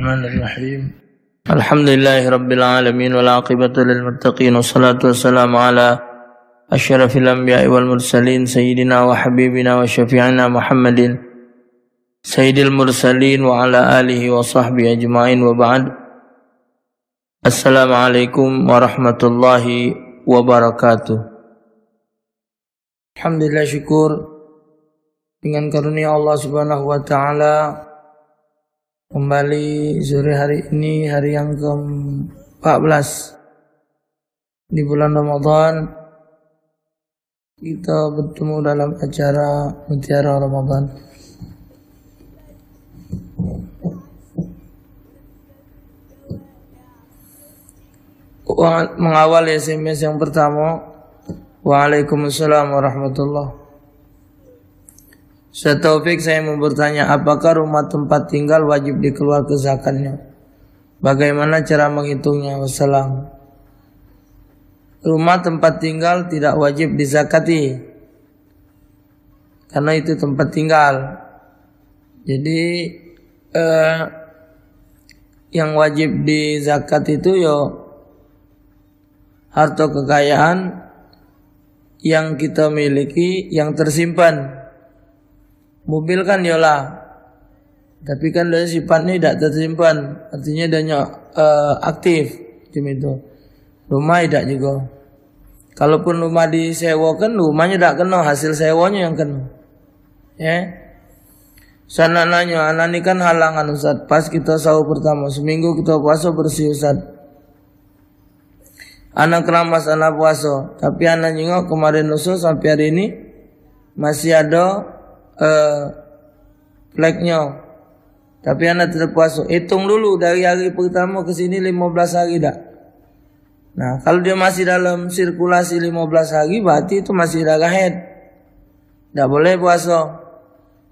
Bismillahirrahmanirrahim. Alhamdulillahirabbil alamin wal aqibatu lil muttaqin wassalatu wassalamu ala asyrafil anbiya'i wal mursalin sayyidina wa habibina wa syafi'ina Muhammadin sayyidil mursalin wa ala alihi wa sahbihi ajma'in wa ba'd. Assalamualaikum warahmatullahi wabarakatuh. Alhamdulillah, syukur dengan karunia Allah Subhanahu wa taala. Kembali sore hari ini, hari yang ke-14 di bulan Ramadan, kita bertemu dalam acara Mutiara Ramadan. Mengawal SMS yang pertama, Waalaikumsalam warahmatullahi. Ustaz Taufik, saya mau bertanya, apakah rumah tempat tinggal wajib dikeluarkan zakatnya? Bagaimana cara menghitungnya? Wassalam. Rumah tempat tinggal tidak wajib dizakati, karena itu tempat tinggal. Jadi yang wajib dizakat itu harta kekayaan yang kita miliki yang tersimpan. Mobil kan tapi kan dia sifatnya tidak tersimpan, artinya dia aktif macam itu. Rumah tidak juga. Kalaupun rumah disewakan, rumahnya tidak kena, hasil sewanya yang kena. Sana nanya, anak ini kan halangan Ustaz. Pas kita sahur pertama, seminggu kita puasa bersih Ustaz. Anak keramas, anak puasa, tapi anak nyengok kemarin lusa sampai hari ini masih ada flagnya, tapi anak tidak puasa. Hitung dulu dari hari pertama ke sini 15 hari dah. Nah, kalau dia masih dalam sirkulasi 15 hari, berarti itu masih darah haid, tidak boleh puasa.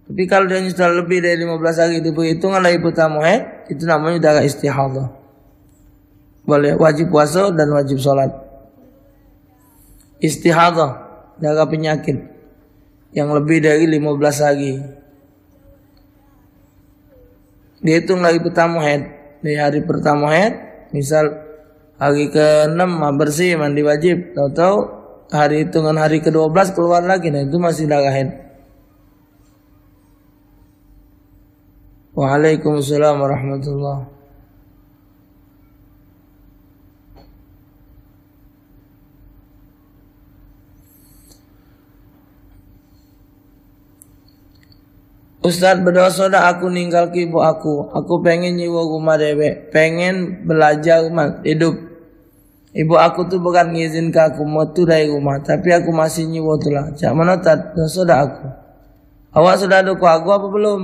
Tapi kalau dia sudah lebih dari 15 hari diperhitungan dari pertama haid, itu namanya darah istihadah. Boleh wajib puasa dan wajib sholat. Istihadah, darah penyakit yang lebih dari 15 hari. Dihitung dari pertama haid. Di hari pertama haid, misal hari ke-6 bersih, mandi wajib. Tahu-tahu hari hitungan hari ke-12 keluar lagi, nah itu masih darah haid. Waalaikumsalam warahmatullahi. Ustaz, berdosa dah aku ninggal ke ibu aku. Aku pengen nyewa rumah dewek, pengen belajar hidup. Ibu aku tu bukan ngizin ke aku mau tu dari rumah, tapi aku masih nyewa tu lah. Cak mana tak dosa dah aku. Awak sudah ada ku aku apa belum?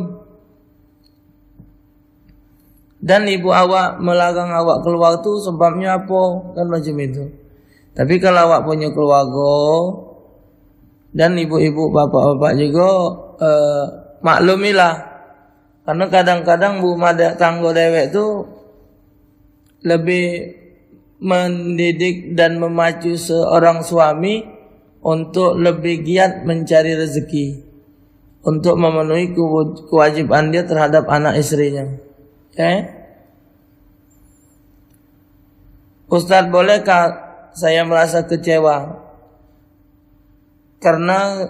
Dan ibu awak melarang awak keluar tu sebabnya apa? Kan macam itu. Tapi kalau awak punya keluarga dan ibu-ibu bapak-bapak juga maklumilah, karena kadang-kadang rumah tangga dewek tu lebih mendidik dan memacu seorang suami untuk lebih giat mencari rezeki, untuk memenuhi kewajiban dia terhadap anak istrinya. Ustaz, bolehkah saya merasa kecewa karena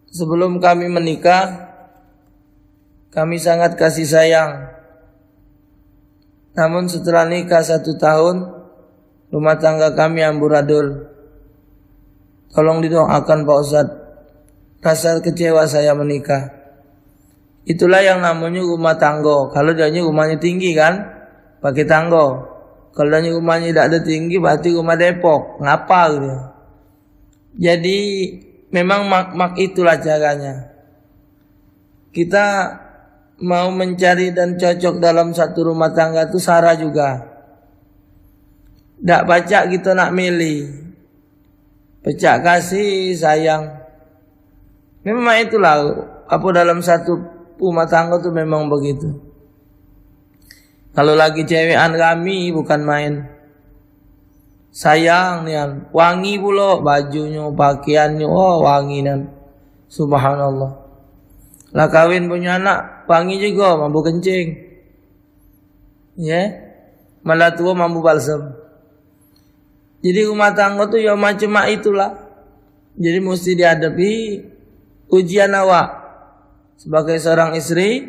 sebelum kami menikah, kami sangat kasih sayang. Namun setelah nikah 1 tahun, rumah tangga kami amburadul. Tolong didoakan Pak Ustadz. Rasa kecewa saya menikah. Itulah yang namanya rumah tangga. Kalau dia rumahnya tinggi kan, pakai tangga. Kalau dia rumahnya tidak ada tinggi, berarti rumah Depok. Ngapa gitu. Jadi memang mak itulah caranya. Kita mau mencari dan cocok dalam satu rumah tangga itu sarah juga. Tak baca kita nak milih. Pecah kasih sayang. Memang itulah apa dalam satu rumah tangga itu memang begitu. Kalau lagi cewekan kami bukan main. Sayang nian, wangi pula bajunya, pakaiannya, wangi nian. Subhanallah. Lah kawin punya anak, wangi juga, mampu kencing. Ya, malah tua mampu balsam. Jadi rumah tangga tuh ya macam itulah. Jadi mesti dihadapi ujian awak sebagai seorang istri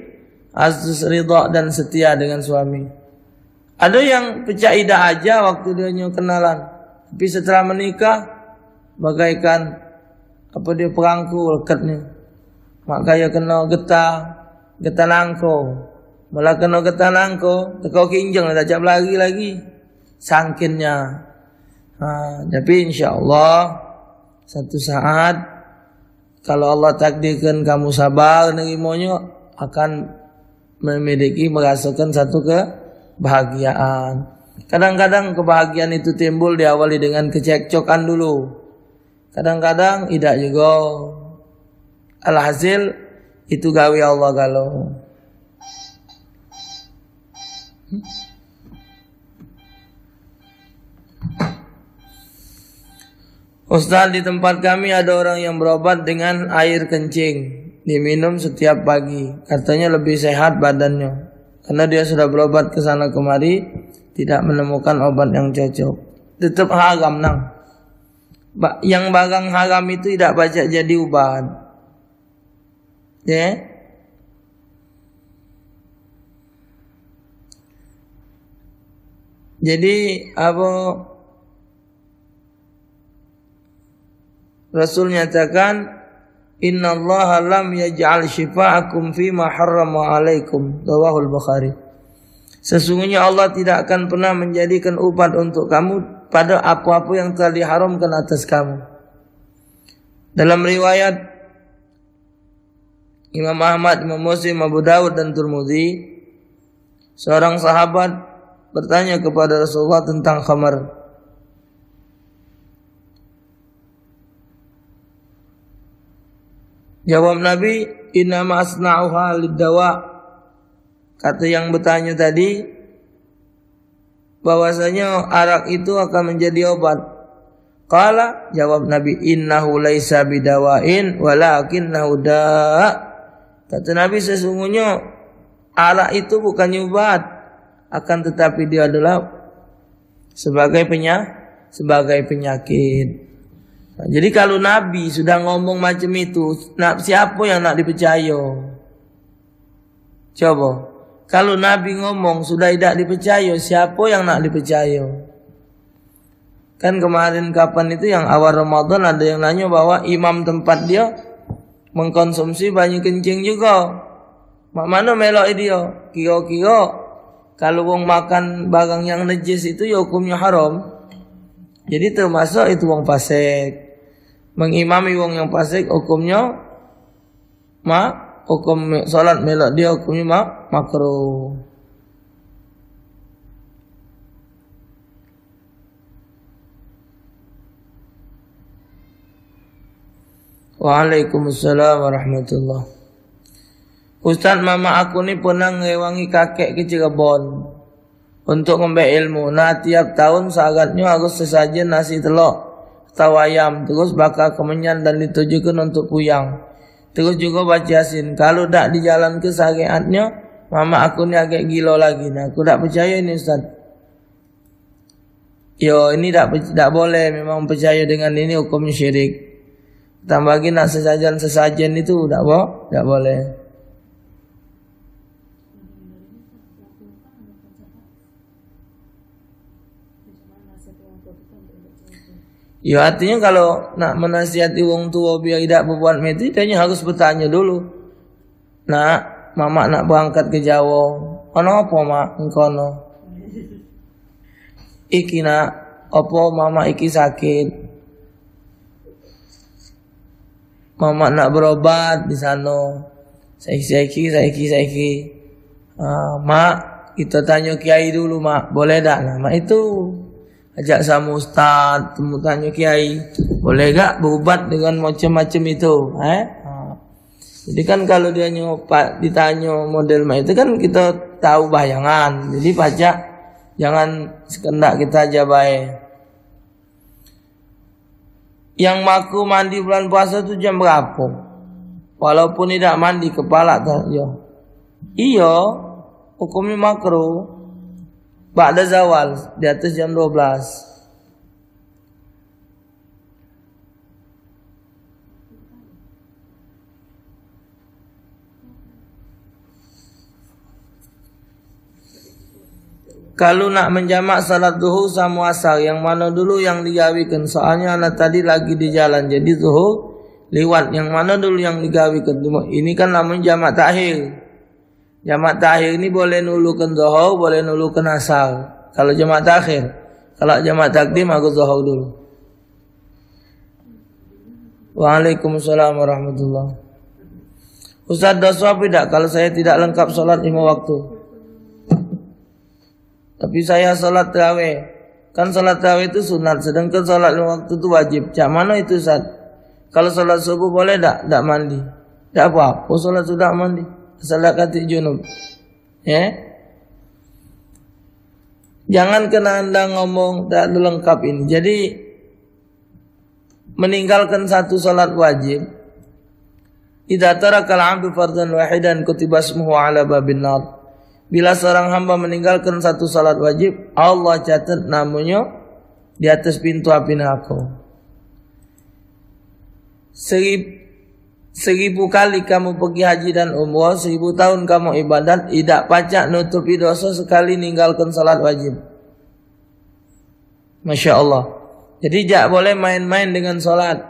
harus ridha dan setia dengan suami. Ada yang pecah idah aja waktu dia kenalan, tapi setelah menikah bagaikan apa dia perangku lekatnya. Makanya kena getah nangko. Malah kena getah nangko, tekau kinjeng tak cap lagi sangkinnya. Tapi insyaallah satu saat kalau Allah takdirkan kamu sabar nerimanya akan memiliki merasakan satu kebahagiaan. Kadang-kadang kebahagiaan itu timbul diawali dengan kecekcokan dulu. Kadang-kadang tidak juga. Alhasil itu gawe Allah kalau. Ustaz, di tempat kami ada orang yang berobat dengan air kencing, diminum setiap pagi. Katanya lebih sehat badannya. Karena dia sudah berobat ke sana kemari, tidak menemukan obat yang cocok. Tetap haram nang. Yang barang haram itu tidak baca jadi obat. Ya. Jadi apa Rasul nyatakan innallaha lam yaj'al syifa'akum fima harrama 'alaikum, rawahul Bukhari. Sesungguhnya Allah tidak akan pernah menjadikan obat untuk kamu pada apa-apa yang telah diharamkan atas kamu. Dalam riwayat Imam Ahmad, Imam Muslim, Abu Dawud dan Tirmidzi, seorang sahabat bertanya kepada Rasulullah tentang khamar. Jawab Nabi, innama asna'uha lid-dawa. Kata yang bertanya tadi bahwasanya arak itu akan menjadi obat. Qala, jawab Nabi, innahu laisa bidawain walakinnahu da'. Kata Nabi, sesungguhnya arak itu bukan obat, akan tetapi dia adalah sebagai penyakit. Nah, jadi kalau Nabi sudah ngomong macam itu, siapa yang nak dipercaya? Coba, kalau Nabi ngomong sudah tidak dipercaya, siapa yang nak dipercaya? Kan kemarin kapan itu yang awal Ramadan ada yang nanya bahwa imam tempat dia mengkonsumsi banyak kencing juga. Mak mana melok dia? Kira-kira kalau wong makan barang yang najis itu ya hukumnya haram. Jadi termasuk itu wong fasik. Mengimami wong yang fasik hukumnya hukum salat melok dia hukumnya makruh. Waalaikumsalam warahmatullah. Ustaz, mama aku ni pernah ngewangi kakek ke Cirebon untuk ngambil ilmu. Nah, tiap tahun syaratnya harus sesajen nasi telur atau ayam, terus bakal kemenyan dan ditujukan untuk puyang. Terus juga baca Yasin. Kalau tak dijalan ke syariatnya, mama aku ni agak gila lagi. Nah, aku tak percaya ini Ustaz. Yo, ini tak boleh, memang percaya dengan ini hukumnya syirik. Tambah lagi nak sesajen itu tak boleh. Ya artinya kalau nak menasihati wong tua biar tidak berbuat itu, dia harus bertanya dulu. Nak, mama nak berangkat ke Jawa. Ono apa mak engkono? Iki nak apa mama iki sakit. Mama nak berobat di sana. Saiki. Mak, kita tanya kiai dulu mak. Boleh tak? Nah, mak itu ajak sama ustaz, tanya kiai. Boleh tak berobat dengan macam-macam itu? Jadi kan kalau dia ditanya model mak itu kan kita tahu bayangan. Jadi pajak jangan sekendak kita aja baik. Yang maku mandi bulan puasa itu jam berapa? Walaupun tidak mandi kepala tak? Iya, hukumnya makruh. Ba'da zawal, di atas jam 12. Kalau nak menjamak salat zuhur sama asar, yang mana dulu yang digawikan? Soalnya anak tadi lagi di jalan, jadi zuhur lewat. Yang mana dulu yang digawikan? Ini kan namanya jamak takhir. Jamak takhir ini boleh nulukan zuhur, boleh nulukan asar. Kalau jamak takhir, kalau jamak takdim aku zuhur dulu. Waalaikumsalam warahmatullahi. Ustaz, dosa tidak kalau saya tidak lengkap sholat 5 waktu? Tapi saya sholat tarawih. Kan sholat tarawih itu sunat, sedangkan sholat 5 waktu itu wajib. Cak mana itu Ustaz? Kalau sholat subuh boleh tak mandi? Tak apa-apa, sholat sudah mandi. Salat kati junub. Ya? Jangan kena anda ngomong tak lengkap ini. Jadi meninggalkan satu sholat wajib. Idza tarakal 'abdu fardhan wahidan kutiba ismuhu 'ala babin nar. Bila seorang hamba meninggalkan satu salat wajib, Allah catat namanya di atas pintu api neraka. 1000 kali kamu pergi haji dan umrah, 1000 tahun kamu ibadat, tidak pacak nutupi dosa sekali ninggalkan salat wajib. Masya Allah. Jadi tak boleh main-main dengan salat.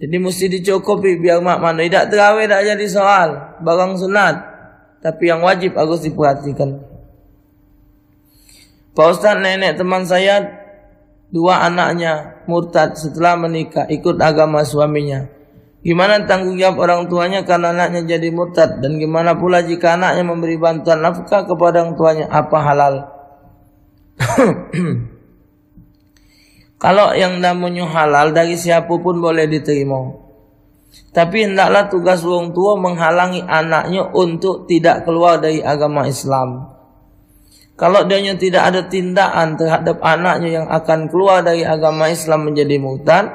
Jadi mesti dicukupi biar mak mana. Tidak terawih tak jadi soal, barang sunat. Tapi yang wajib harus diperhatikan. Pak Ustaz, nenek teman saya 2 anaknya murtad setelah menikah, ikut agama suaminya. Gimana tanggung jawab orang tuanya karena anaknya jadi murtad? Dan gimana pula jika anaknya memberi bantuan nafkah kepada orang tuanya? Apa halal? Kalau yang namanya halal dari siapapun boleh diterima. Tapi hendaklah tugas orang tua menghalangi anaknya untuk tidak keluar dari agama Islam. Kalau dia tidak ada tindakan terhadap anaknya yang akan keluar dari agama Islam menjadi murtad,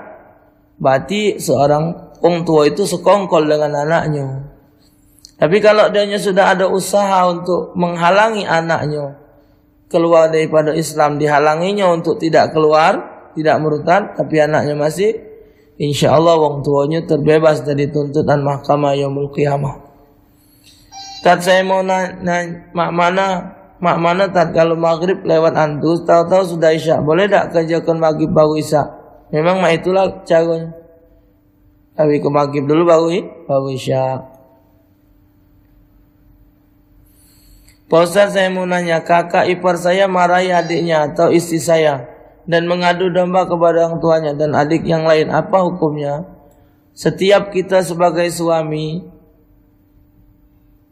berarti seorang orang tua itu sekongkol dengan anaknya. Tapi kalau dia sudah ada usaha untuk menghalangi anaknya keluar daripada Islam, dihalanginya untuk tidak keluar, tidak murtad, tapi anaknya masih, insya Allah orang tuanya terbebas dari tuntutan mahkamah yaumul qiyamah. Tat saya mau nanya, mak mana tat kalau maghrib lewat antus, tahu-tahu sudah isya, boleh tak kerjakan maghrib baru isya? Memang mak itulah caranya. Tapi ke maghrib dulu baru isya. Pak Ustaz, saya mau nanya, kakak ipar saya marahi adiknya atau istri saya dan mengadu domba kepada orang tuanya dan adik yang lain, apa hukumnya? Setiap kita sebagai suami,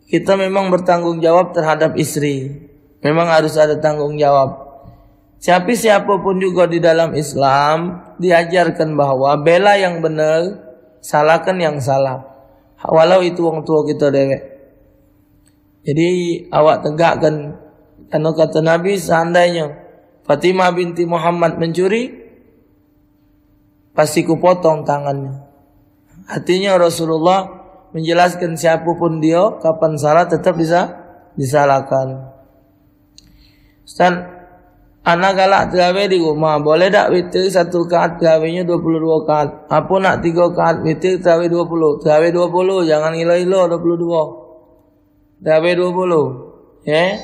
kita memang bertanggung jawab terhadap istri. Memang harus ada tanggung jawab. Tapi siapapun juga di dalam Islam diajarkan bahwa bela yang benar, salahkan yang salah. Walau itu orang tua kita dewek. Jadi awak tegakkan, karena kata Nabi, seandainya Fatimah binti Muhammad mencuri, pasti kupotong tangannya. Artinya Rasulullah menjelaskan siapapun dia, kapan salah tetap bisa disalahkan. Ustaz, anak galak terawih di rumah, boleh tak witir 1 rakaat terawihnya 22 rakaat? Apa nak 3 rakaat witir terawih 20? Terawih 20, jangan gila-gila 22. Terawih 20. Ya.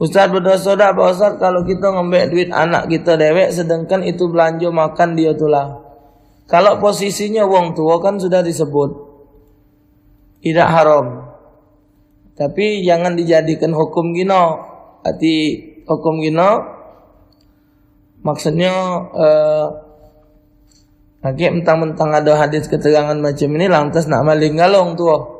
Ustaz, berdosa tak Pak Ustaz kalau kita ngembek duit anak kita dewek sedangkan itu belanja makan dia tulah. Kalau posisinya wong tua kan sudah disebut tidak haram. Tapi jangan dijadikan hukum gino. Arti hukum gino maksudnya mentang-mentang ada hadis keterangan macam ini lantas nak maling galong tua.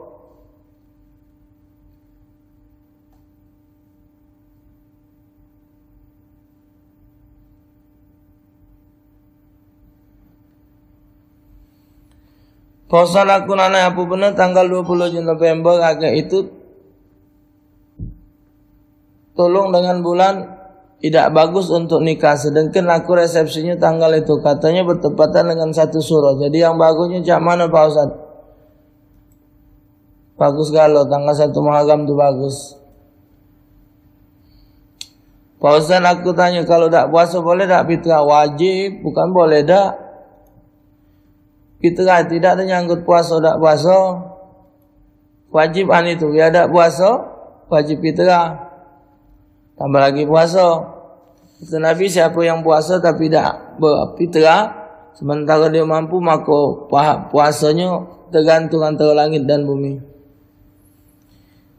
Puasa laku nana apa benar tanggal 20 November agak itu tolong dengan bulan tidak bagus untuk nikah, sedangkan aku resepsinya tanggal itu katanya bertepatan dengan 1 surah. Jadi yang bagusnya cak mana Pak Ustaz? Bagus galau tanggal 1 Muharram tu bagus. Pak Ustaz, aku tanya, kalau tak puasa boleh tak fitrah? Wajib, bukan boleh tak. Fitrah tidak ada nyangkut puasa tak puasa. Wajib itu, ya tak puasa, wajib fitrah. Tambah lagi puasa. Kata Nabi, siapa yang puasa tapi tak berfitrah, sementara dia mampu, maka puasanya tergantung antara langit dan bumi.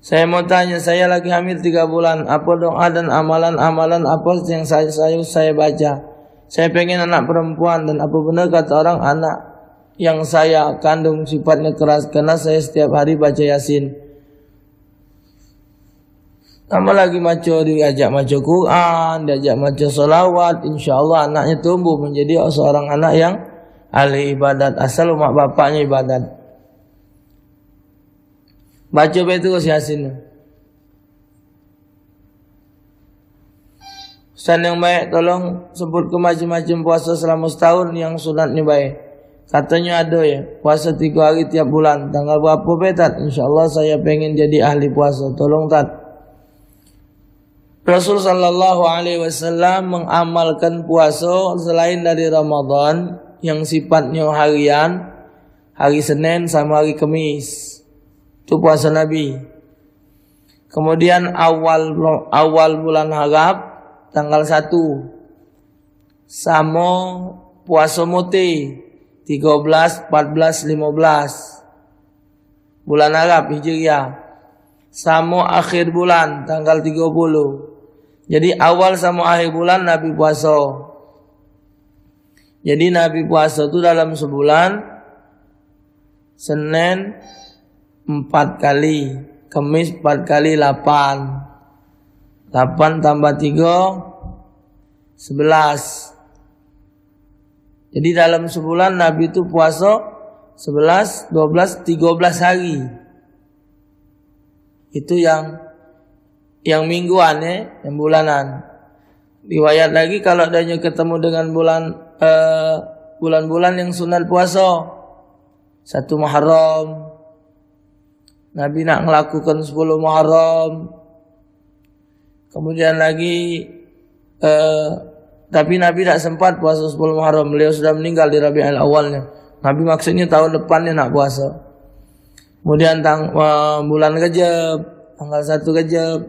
Saya mau tanya, saya lagi hamil 3 bulan. Apa doa dan amalan-amalan apa yang saya baca? Saya pengen anak perempuan, dan apa benar kata orang anak yang saya kandung sifatnya keras karena saya setiap hari baca Yasin. Tambah lagi diajak maca Quran, diajak maca solawat, insyaAllah anaknya tumbuh menjadi seorang anak yang ahli ibadat, asal mak bapaknya ibadat. Baca terus Yasin. Ustaz yang baik, tolong sebut ke macam-macam puasa selama setahun yang sunatnya baik. Katanya ada ya, puasa 3 hari tiap bulan. Tanggal berapa Tat? InsyaAllah saya pengen jadi ahli puasa. Tolong Tat. Rasul sallallahu alaihi wasallam mengamalkan puasa selain dari Ramadan yang sifatnya harian, hari Senin sama hari Kamis. Itu puasa Nabi. Kemudian awal bulan Harap tanggal 1 sama puasa Muti 13, 14, 15 bulan Arab Hijriah, sama akhir bulan tanggal 30. Jadi awal sama akhir bulan Nabi puasa. Jadi Nabi puasa itu dalam sebulan Senin 4 kali, Kamis 4 kali 8 tambah 3 11. Jadi dalam sebulan Nabi itu puasa 11, 12, 13 hari. Itu yang mingguan ya, yang bulanan. Riwayat lagi kalau adanya ketemu dengan bulan-bulan yang sunat puasa, 1 Muharram, Nabi nak melakukan 10 Muharram. Kemudian lagi tapi Nabi tak sempat puasa 10 Muharram. Beliau sudah meninggal di Rabiul Awalnya. Nabi maksudnya tahun depannya nak puasa. Kemudian bulan Rajab, tanggal 1 Rajab.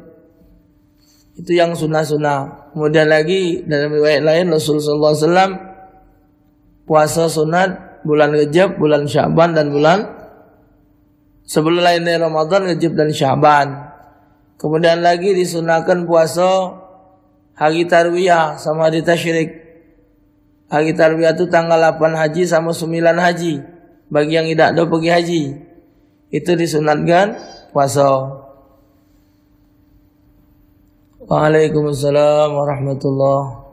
Itu yang sunnah-sunnah. Kemudian lagi dalam riwayat lain Rasulullah SAW puasa sunat bulan Rajab, bulan Sya'ban dan bulan sebelum lain dari Ramadan, Rajab dan Sya'ban. Kemudian lagi disunahkan puasa hari Tarwiyah sama hari Tasyrik. Hari Tarwiyah itu tanggal 8 haji sama 9 haji. Bagi yang tidak ada pergi haji, itu disunatkan puasa. Waalaikumsalam warahmatullahi.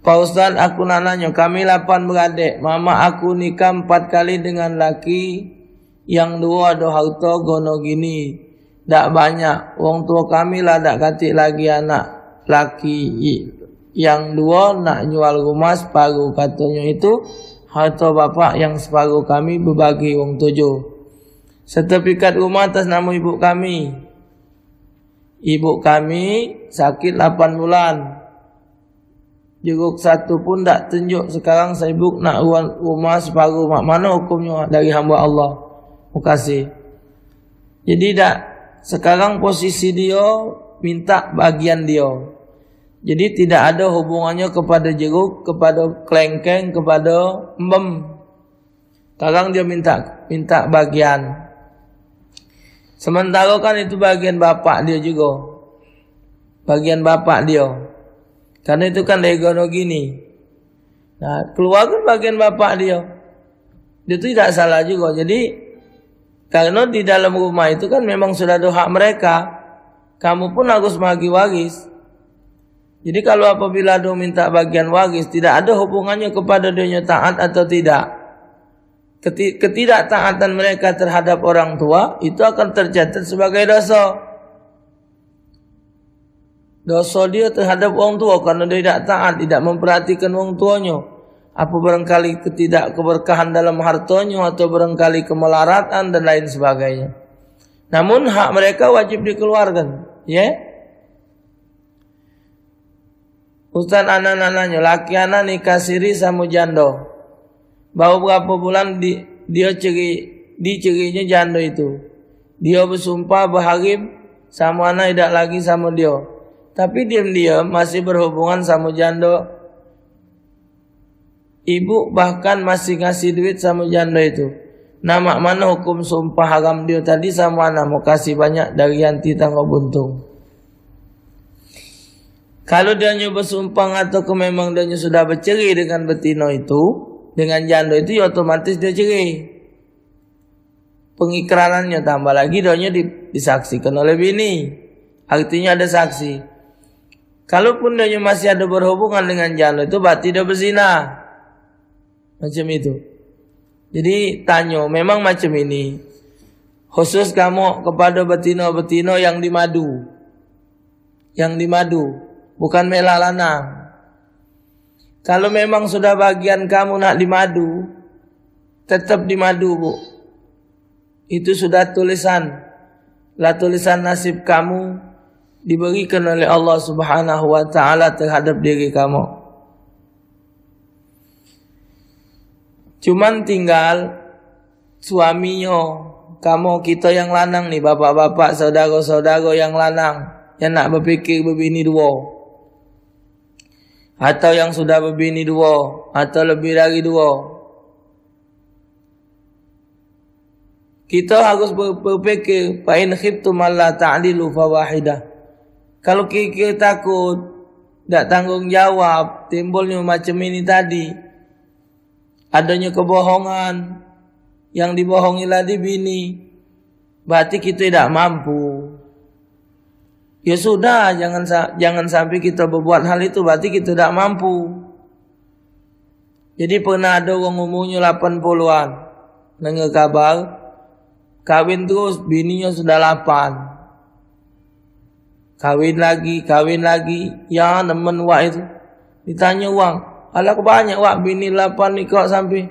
Pak Ustaz, aku nak nanya, kami 8 beradik. Mama aku nikah 4 kali dengan laki, yang 2 ada harta gono gini. Tak banyak. Wong tua kami lah tak katik lagi anak laki. Yang 2 nak jual rumah separuh. Katanya itu harta bapak yang separuh kami berbagi wong 7. Sertifikat rumah atas nama ibu kami. Ibu kami sakit 8 bulan. Jeruk 1 pun tak tunjuk. Sekarang sibuk nak rumah separuh. Mana hukumnya dari hamba Allah? Makasih. Jadi tak, sekarang posisi dia minta bagian dia. Jadi tidak ada hubungannya kepada jeruk, kepada kelengkeng, kepada embem. Sekarang dia minta bagian. Sementara kan itu bagian bapak dia juga. Bagian bapak dia. Karena itu kan legono gini. Nah, keluarkan bagian bapak dia. Dia itu tidak salah juga. Jadi, karena di dalam rumah itu kan memang sudah ada hak mereka. Kamu pun harus bagi waris. Jadi kalau apabila dia minta bagian waris, tidak ada hubungannya kepada dia taat atau tidak. Ketidaktaatan mereka terhadap orang tua, itu akan tercatat sebagai dosa. Dosa dia terhadap orang tua karena dia tidak taat, tidak memperhatikan orang tuanya. apa barangkali ketidakkeberkahan dalam hartanya atau barangkali kemelaratan dan lain sebagainya. Namun hak mereka wajib dikeluarkan, ya. Ustaz anak-anaknya, laki anak nikah siri sama jando. Baru berapa bulan dia dicerinya jando itu. Dia bersumpah berharim sama anak tidak lagi sama dia. Tapi diam-diam masih berhubungan sama jando. Ibu bahkan masih ngasih duit sama janda itu. Nama mana hukum sumpah haram dia tadi sama anak mau kasih banyak dari Yanti tangga buntung. Kalau dia bersumpah atau memang dia sudah bercerai dengan betina itu, dengan janda itu, ya otomatis dia cerai. Pengikrarannya tambah lagi dia disaksikan oleh bini. Artinya ada saksi. Kalaupun dia masih ada berhubungan dengan janda itu, berarti dia berzina. Macam itu. Jadi tanya, memang macam ini. Khusus kamu kepada betina-betina yang dimadu. Yang dimadu, bukan mela lanang. Kalau memang sudah bagian kamu nak dimadu, tetap dimadu, Bu. Itu sudah tulisan. Lah tulisan nasib kamu diberikan oleh Allah Subhanahu wa taala terhadap diri kamu. Cuman tinggal suaminya, kamu kita yang lanang nih, bapak-bapak, saudara-saudara yang lanang, yang nak berpikir berbini dua. Atau yang sudah berbini dua, atau lebih dari dua. Kita harus berpikir, fa in khiftum alla ta'dilu fawahidah. Kalau kita takut, tak tanggung jawab, timbulnya macam ini tadi, adanya kebohongan, yang dibohongi lagi bini, berarti kita tidak mampu. Ya sudah, jangan sampai kita berbuat hal itu, berarti kita tidak mampu. Jadi pernah ada orang umurnya 80-an, dengar kabar, kawin terus, bininya sudah 8. Kawin lagi, ya nemen wak itu. Ditanya uang, alah banyak wak bini 8 ni kau sampai.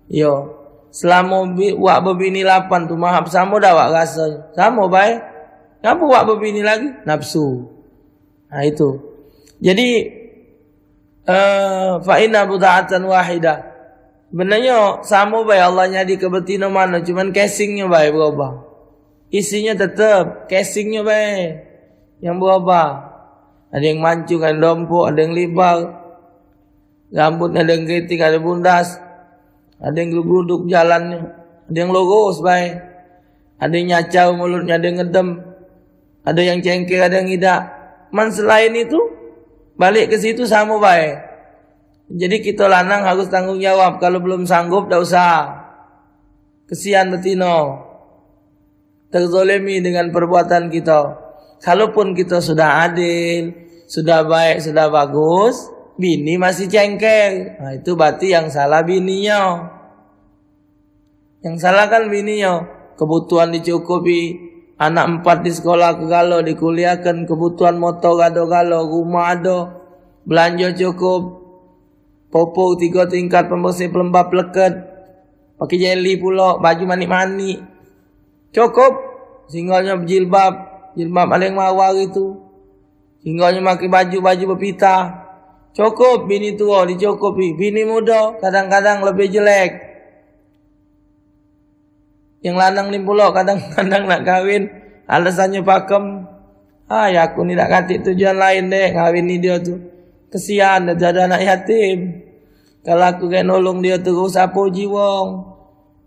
Yo, selama wak berbini 8 tu mahap sama dah wak rasa. Sama baik. Kenapa wak berbini lagi? Nafsu. Nah itu. Jadi fa inna buda'atan wahidah. Sebenarnya sama baik Allah nyadi ke betina mana, cuman casingnya baik berubah. Isinya tetap, casingnya baik yang berubah. Ada yang mancung, ada yang dompok, ada yang libar. Rambutnya ada yang keriting, ada bundas, ada yang geruduk jalannya, ada yang lurus baik, ada yang nyacau mulutnya, ada yang ngedem, ada yang cengkir, ada yang tidak. Man selain itu balik ke situ sama baik. Jadi kita lanang harus tanggung jawab. Kalau belum sanggup tak usah. Kesian betina terzolimi dengan perbuatan kita. Kalaupun kita sudah adil, sudah baik, sudah bagus, bini masih cengkel. Nah, itu berarti yang salah bininya. Yang salah kan bininya. Kebutuhan dicukupi, anak 4 di sekolah kegalo, dikuliahkan, kebutuhan motor gado-galo, rumah ada, belanja cukup, popok 3 tingkat, pembersih pelembab leket, pakai jeli pula, baju manik-manik, cukup. Singgahnya jilbab ada yang mawar itu. Singgahnya pakai baju berpita. Cukup, bini tua dicukupi. Bini muda kadang-kadang lebih jelek. Yang lanang ni pula kadang-kadang nak kahwin, alasannya pakem. Ya aku ni tak katik tujuan lain deh, kahwin ni dia tu. Kesian dia ada anak yatim. Kalau aku kayak nolong dia terus apa jiwang.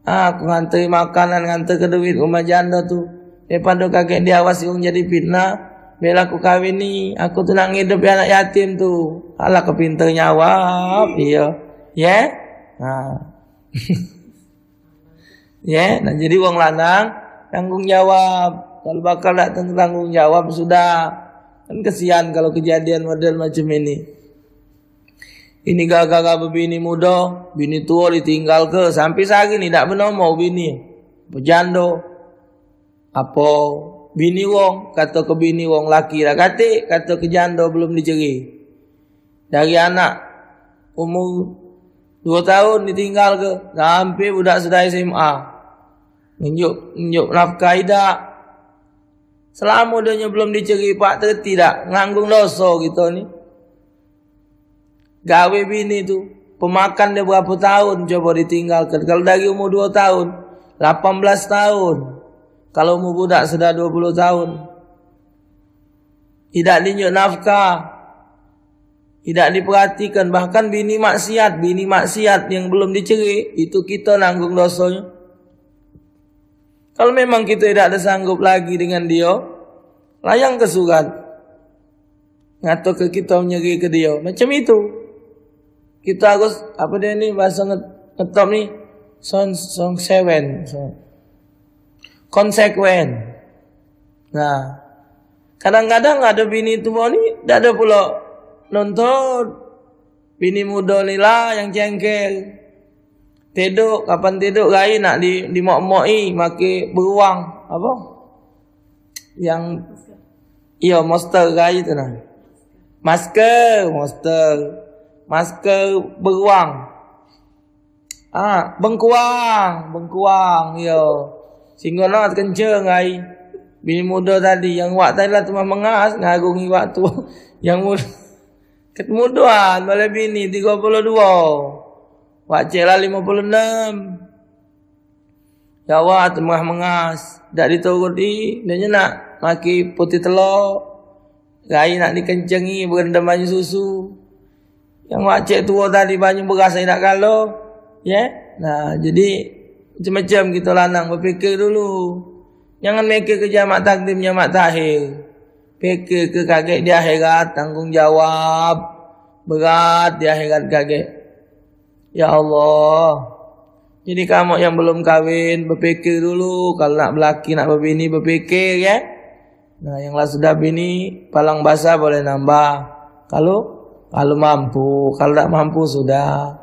Aku nganter makanan, nganter ke duit rumah janda tu. Daripada kakek dia awasi orang jadi fitnah. Bila aku kahwin ni, aku tu nak ngidup anak yatim tu. Alah kepintar nyawab. Iya. Ya? Ya, nah jadi wong lanang tanggung jawab. Kalau bakal tak tanggung jawab sudah. Kan kesian kalau kejadian model macam ini. Ini gagal berbini muda, bini tua ditinggal ke sampai sehari ni tak benar mau bini. Berjando. Apa bini wong, kata ke bini wong laki lah kata ke janda belum diceri. Dari anak umur 2 tahun ditinggal ke, sampai budak sudah SMA. Nunjuk nafkah tidak. Selama dia belum diceri pak terti tak, nganggung dosa gitu ni. Gawe bini tu, pemakan dia berapa tahun coba ditinggalkan. Kalau dari umur 2 tahun, 18 tahun. Kalau umur budak sudah 20 tahun. Tidak dinjuk nafkah. Tidak diperhatikan, bahkan bini maksiat yang belum diceri, itu kita nanggung dosanya. Kalau memang kita tidak ada sanggup lagi dengan dia, layang ke surat. Ngatur ke kita menyeri ke dia. Macam itu. Kita harus, apa dia ni, bahasa ngetop ni, konsekuen. Nah, kadang-kadang ada bini tua ni, tidak ada pula nonton. Bini muda ni lah yang cengkel. Tidur, kapan tidur gaya nak dimok-moki, maki beruang. Apa? Yang, iya, monster gaya tu nah. Masker beruang. Bengkuang, iya. Sehingga nak kenceng gaya. Bini muda tadi, yang wak tadi lah tu mengas, ngagungi waktu. Yang muda. Kemudian boleh bini 32. Wak cik lah 56. Jawab tengah mengas. Tak dituruti. Dia nak maki putih telur. Gai nak dikencengi berendam banyu susu. Yang wak cik tua tadi banyu beras saya nak kalau. Ya. Nah jadi macam-macam kita lanang berfikir dulu. Jangan mikir ke jamak takdim, jamak takhir. Fikir ke kaget di akhirat, tanggungjawab berat di akhirat kaget. Ya Allah. Jadi kamu yang belum kahwin berfikir dulu, kalau nak berlaki nak berbini berfikir ya. Nah, yang lah sudah bini palang basah boleh nambah. Kalau mampu, kalau tak mampu sudah.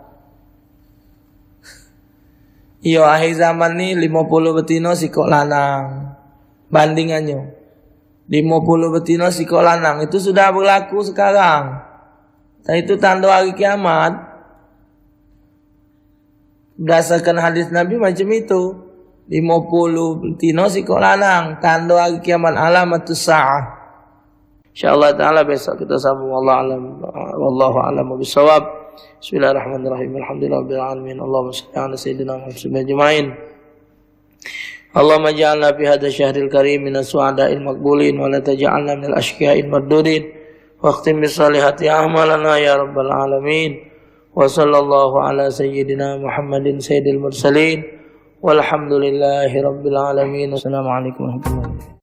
Iyo akhir zaman ni 50 betina sikok lanang. Bandingannya 50 betina sikok lanang itu sudah berlaku sekarang. Dan itu tanda hari kiamat. Berdasarkan hadis Nabi macam itu. 50 betina sikok lanang, tanda hari kiamat, alamatus sa'ah. Insyaallah taala besok kita sambung. Wallahu a'lam bishawab. Bismillahirrahmanirrahim. Alhamdulillahirabbil alamin. Allahumma shalli ala sayyidina Muhammad ajma'in. Allahumma ij'alna fi hadzal syahril karim minas su'ada'il maqbulin wa la taj'alna minal ashqiya'il mardudin. Waqtim bis salihati a'malana ya rabbal alamin. Wa sallallahu ala sayyidina Muhammadin sayyidil mursalin. Walhamdulillahi rabbil alamin. Assalamualaikum warahmatullahi wabarakatuh.